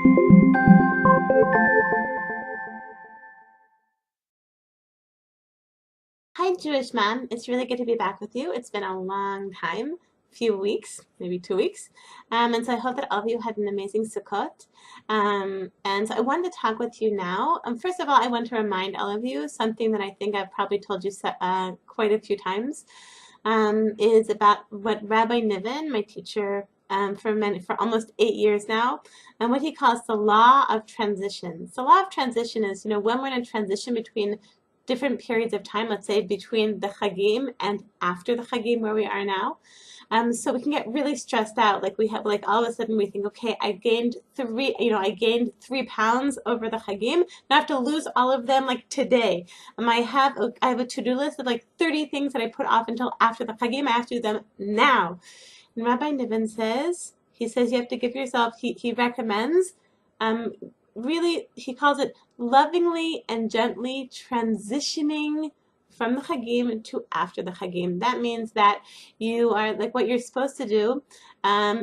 Hi, Jewish Mom. It's really good to be back with you. It's been a long time, few weeks, maybe 2 weeks. And so I hope that all of you had an amazing Sukkot. And so I wanted to talk with you now. First of all, I want to remind all of you something that I think I've probably told you quite a few times, is about what Rabbi Niven, my teacher, for almost 8 years now, and what he calls the law of transition. So, the law of transition is, when we're in a transition between different periods of time, let's say between the Chagim and after the Chagim, where we are now. So we can get really stressed out. Like we have, like all of a sudden we think, okay, I gained 3 pounds over the Chagim. Now I have to lose all of them like today. I have a to-do list of like 30 things that I put off until after the Chagim. I have to do them now. And Rabbi Niven says, you have to give yourself, he recommends, really, he calls it lovingly and gently transitioning from the Chagim to after the Chagim. That means that you are, like, what you're supposed to do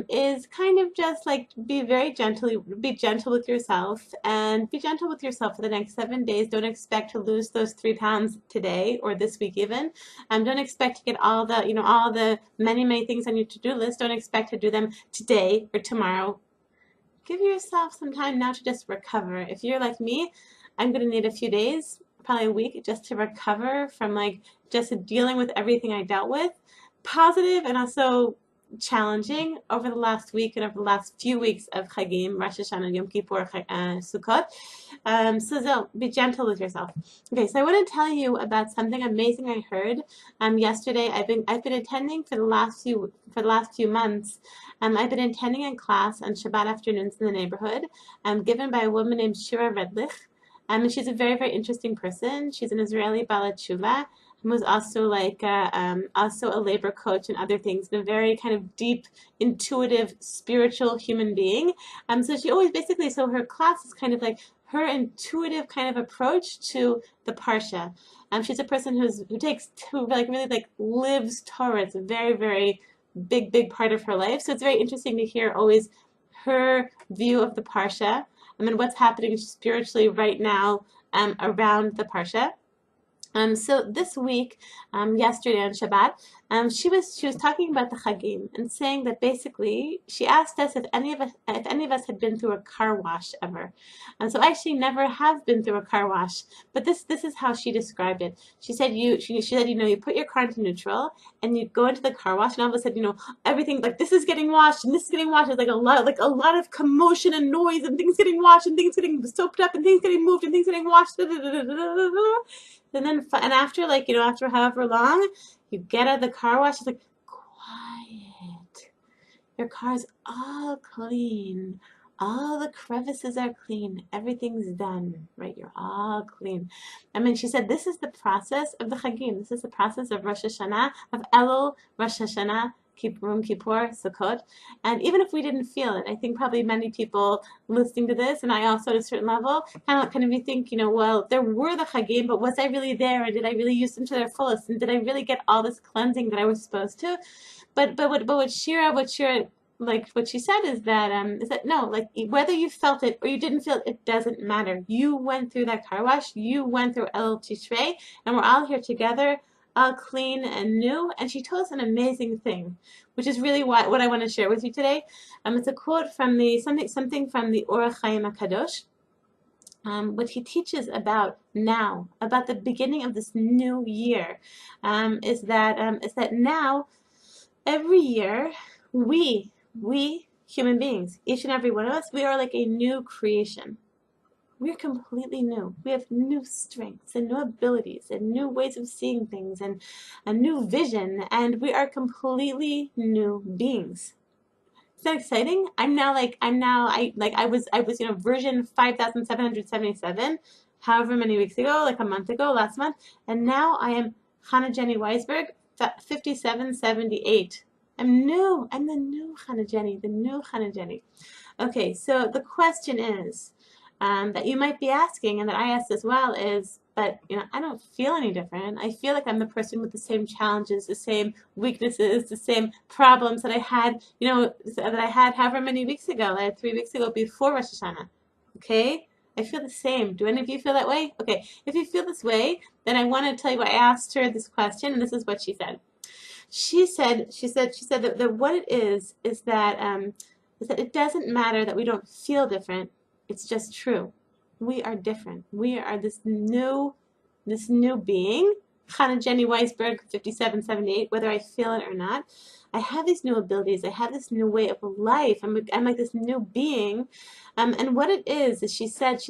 is kind of just like be gentle with yourself, and be gentle with yourself for the next 7 days. Don't expect to lose those 3 pounds today or this week even. Don't expect to get all the many things on your to-do list. Don't expect to do them today or tomorrow. Give yourself some time now to just recover. If you're like me, I'm going to need a few days, probably a week, just to recover from like just dealing with everything I dealt with, positive and also challenging, over the last week and over the last few weeks of Chagim, Rosh Hashanah, Yom Kippur, Sukkot. So be gentle with yourself. Okay, so I want to tell you about something amazing I heard yesterday. I've been attending for the last few months. I've been attending a class on Shabbat afternoons in the neighborhood, given by a woman named Shira Redlich. And she's a very, very interesting person. She's an Israeli Balat Tshuva, who was also also a labor coach and other things, and a very kind of deep, intuitive, spiritual human being. So she always so her class is kind of like her intuitive kind of approach to the Parsha. She's a person who really lives Torah. It's a very, very big part of her life. So it's very interesting to hear always her view of the Parsha. What's happening spiritually right now around the Parsha. So this week, yesterday on Shabbat, she was talking about the Chagim and saying that basically she asked us if any of us had been through a car wash ever. So I actually never have been through a car wash, but this is how she described it. She said you put your car into neutral and you go into the car wash, and all of a sudden everything, like, this is getting washed and this is getting washed. It's like a lot of commotion and noise and things getting washed and things getting soaped up and things getting moved and things getting washed. And after after however long, you get out of the car wash, it's like, quiet. Your car's all clean. All the crevices are clean. Everything's done, right? You're all clean. She said this is the process of the Chagim. This is the process of Rosh Hashanah, of Elul, Rosh Hashanah, Yom Kippur, Sukkot. And even if we didn't feel it, I think probably many people listening to this, and I also at a certain level, kind of you think, well, there were the Chagim, but was I really there? And did I really use them to their fullest? And did I really get all this cleansing that I was supposed to? But what Shira, like what she said is that no, like, whether you felt it or you didn't feel it, it doesn't matter. You went through that car wash, you went through El Tishrei, and we're all here together, all clean and new. And she told us an amazing thing, which is really what I want to share with you today. It's a quote from something from the Orach Chaim HaKadosh. What he teaches about now, about the beginning of this new year, is that now, every year, we human beings, each and every one of us, we are like a new creation. We're completely new. We have new strengths and new abilities and new ways of seeing things and a new vision, and we are completely new beings. Is that exciting? I was version 5777, however many weeks ago, like a month ago, last month, and now I am Hannah Jenny Weisberg, 5778. I'm new. I'm the new Hannah Jenny. Okay, so the question is, that you might be asking, and that I asked as well, is, but I don't feel any different. I feel like I'm the person with the same challenges, the same weaknesses, the same problems that I had, that I had however many weeks ago. I had 3 weeks ago before Rosh Hashanah. Okay? I feel the same. Do any of you feel that way? Okay. If you feel this way, then I want to tell you, I asked her this question, and this is what she said. She said that what it is that it doesn't matter that we don't feel different. It's just true. We are different. We are this new being. Hannah Jenny Weisberg, 5778, whether I feel it or not. I have these new abilities. I have this new way of life. I'm like this new being. And what it is she said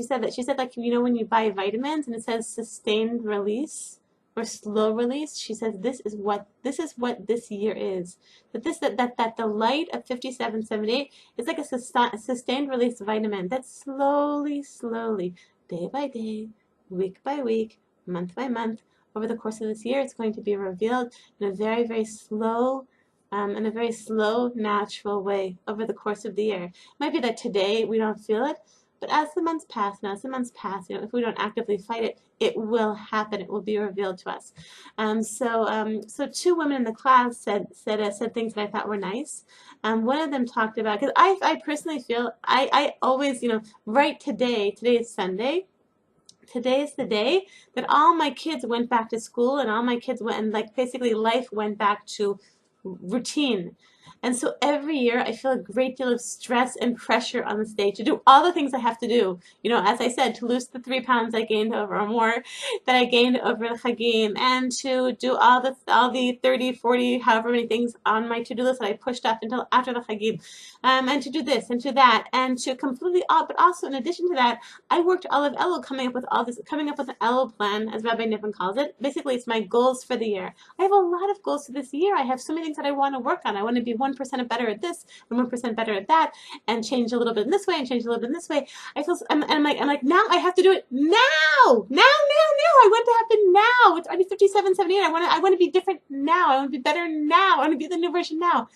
like, when you buy vitamins and it says sustained release or slow release, she says this is what this year is. That the light of 5778 is like a sustained release vitamin that slowly, day by day, week by week, month by month, over the course of this year, it's going to be revealed in a very, very slow, natural way over the course of the year. It might be that today we don't feel it, but as the months pass, if we don't actively fight it, it will happen. It will be revealed to us. So two women in the class said things that I thought were nice. One of them talked about, because I personally feel I always right today is Sunday. Today is the day that all my kids went back to school, and all my kids went, and like basically life went back to routine. And so every year I feel a great deal of stress and pressure on the stage to do all the things I have to do. As I said, to lose the 3 pounds I gained over, or more, that I gained over the Chagim, and to do all the 30, 40, however many things on my to-do list that I pushed off until after the Chagim, and to do this and to that, and to completely but also in addition to that, I worked all of Elul coming up with an Elul plan, as Rabbi Niven calls it. Basically, it's my goals for the year. I have a lot of goals for this year. I have so many things that I want to work on. I want to be 1% better at this and 1% better at that, and change a little bit in this way and change a little bit in this way. I'm like, now I have to do it now. I want it to happen now. It's already 5778. I want to be different now. I want to be better now. I want to be the new version now.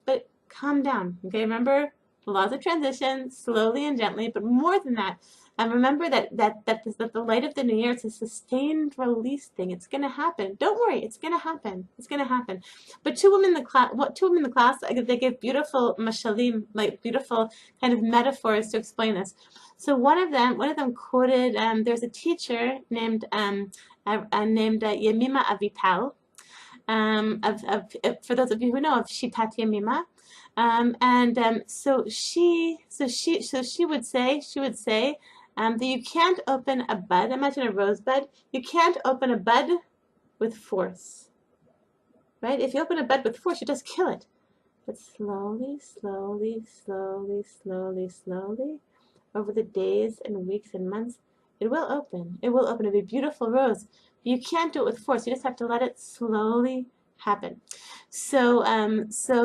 But calm down. Okay, remember the laws of transition, slowly and gently, but more than that. And remember that the light of the new year, it's a sustained release thing. It's going to happen. Don't worry. It's going to happen. It's going to happen. But two women in the class, they gave beautiful mashalim, like beautiful kind of metaphors to explain this. So one of them quoted, there's a teacher named Yemima Avital, for those of you who know of Shitat Yemima. So she would say that you can't open a bud. Imagine a rosebud. You can't open a bud with force, right? If you open a bud with force, you just kill it. But slowly, over the days and weeks and months, it will open. It will open. It'll be a beautiful rose. But you can't do it with force. You just have to let it slowly happen. So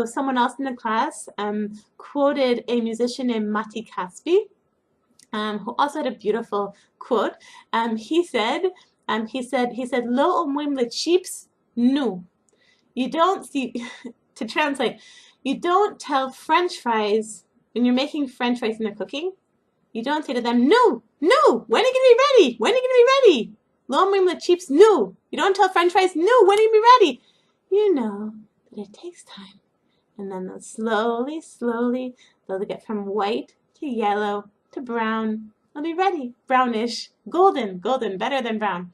someone else in the class quoted a musician named Mati Kaspi, who also had a beautiful quote. He said, "Lo omrim lechips nu." You don't see. To translate, you don't tell French fries when you're making French fries and they're cooking. You don't say to them, "No, when are you gonna be ready? When are you gonna be ready?" Lo omrim lechips nu. You don't tell French fries, "No, when are you gonna be ready?" You know that it takes time. And then they'll slowly, they'll get from white to yellow to brown. They'll be ready. Brownish. Golden, better than brown.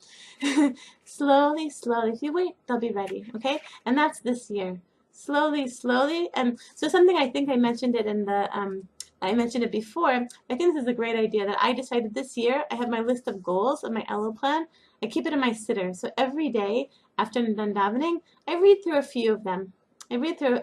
Slowly, if you wait, they'll be ready. Okay? And that's this year. Slowly. And so something I think I mentioned it in the, I mentioned it before. I think this is a great idea that I decided this year. I have my list of goals of my Elul plan. I keep it in my siddur. So every day after I'm done davening, I read through a few of them. I read through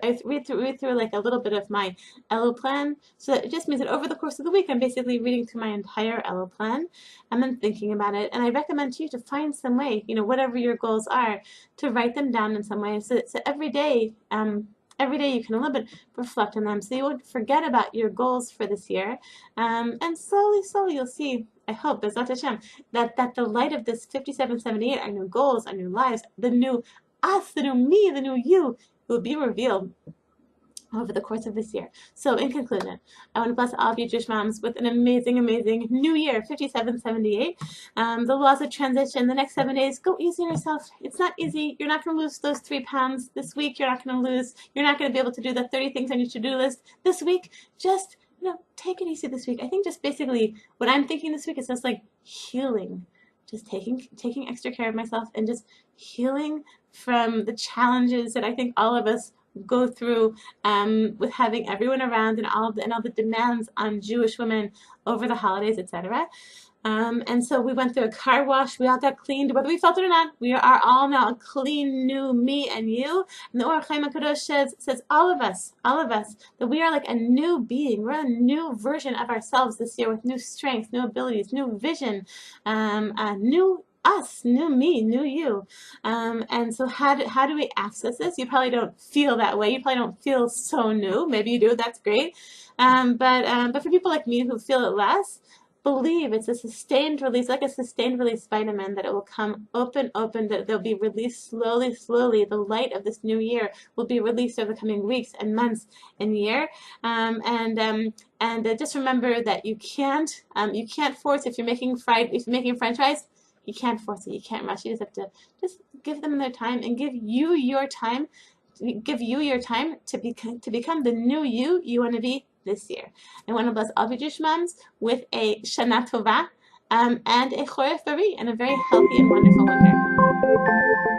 like a little bit of my Elul plan. So it just means that over the course of the week, I'm basically reading through my entire Elul plan and then thinking about it. And I recommend to you to find some way, whatever your goals are, to write them down in some way. So every day you can a little bit reflect on them, so you won't forget about your goals for this year. And slowly you'll see, I hope, B'ezrat Hashem, that the light of this 5778, our new goals, our new lives, the new us, the new me, the new you, will be revealed over the course of this year. So in conclusion, I want to bless all of you Jewish moms with an amazing, amazing new year, 5778. The laws of transition, the next 7 days, go easy on yourself. It's not easy. You're not going to lose those 3 pounds this week. You're not going to be able to do the 30 things on your to-do list this week. Just, take it easy this week. I think just basically what I'm thinking this week is just like healing. Just taking extra care of myself and just healing from the challenges that I think all of us go through with having everyone around and all the demands on Jewish women over the holidays, etc. And so we went through a car wash. We all got cleaned, whether we felt it or not. We are all now a clean, new me and you. And the Orach Chaim HaKadosh says all of us, that we are like a new being. We're a new version of ourselves this year with new strengths, new abilities, new vision, new us, new me, new you. And so how do we access this? You probably don't feel that way. You probably don't feel so new. Maybe you do. That's great. But for people like me who feel it less, believe it's a sustained release, like a sustained release vitamin, that it will come open, that they'll be released slowly. The light of this new year will be released over the coming weeks and months and year. Just remember that you can't force, if you're making French fries, you can't force it. You can't rush. You just have to just give them their time and give you your time to become the new you want to be this year. I want to bless all of you Jewish moms with a Shana Tova and a Choref Bari and a very healthy and wonderful winter.